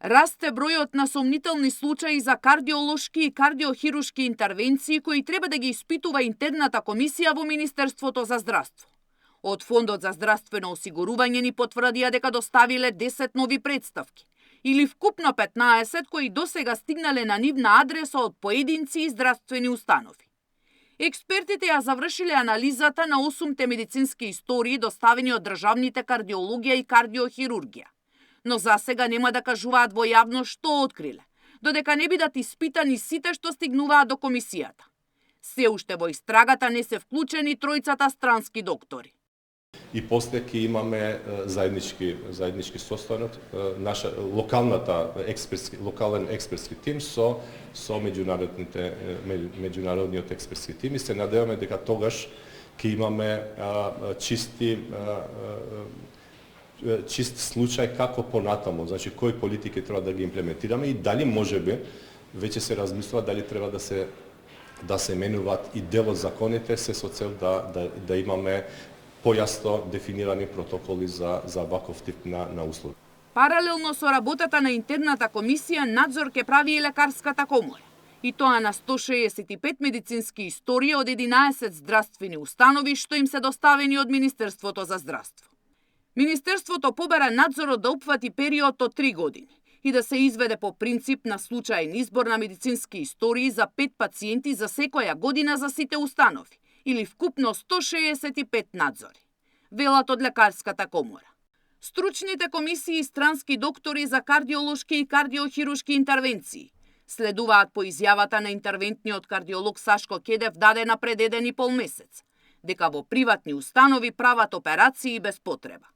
Расте бројот на сомнителни случаи за кардиолошки и кардиохирушки интервенции кои треба да ги испитува интерната комисија во Министерството за здравство. Од Фондот за здравствено осигурување ни потврдија дека доставиле 10 нови представки, или вкупно 15 кои досега стигнале на нивна адреса од поединци и здравствени установи. Експертите ја завршиле анализата на 8 медицински истории доставени од државните кардиологија и кардиохирургија, но засега нема да кажуваат во јавност што откриле, додека не бидат испитани сите што стигнуваат до комисијата. Се уште во истрагата не се вклучени тројцата странски доктори. И после ќе имаме заеднички состанок, наша локален експертски тим со меѓународниот експертски тим и се надеваме дека тогаш ќе имаме чист случај како понатаму, значи кои политики треба да ги имплементираме и дали можеби веќе се размислува дали треба да се менуваат и дел од законите се со цел да имаме појасно дефинирани протоколи за ваков тип на услуги. Паралелно со работата на интерната комисија, надзор ќе прави и лекарската комора. И тоа на 165 медицински истории од 11 здравствени установи што им се доставени од Министерството за здравство. Министерството побара надзорот да опфати период од 3 години и да се изведе по принцип на случаен избор на медицински истории за 5 пациенти за секоја година за сите установи, или вкупно 165 надзори, велат од лекарската комора. Стручните комисии и странски доктори за кардиолошки и кардиохирушки интервенции следуваат по изјавата на интервентниот кардиолог Сашко Кедев дадена пред 1,5 месец, дека во приватни установи прават операции без потреба.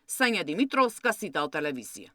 Сања Димитровска, Сител телевизија.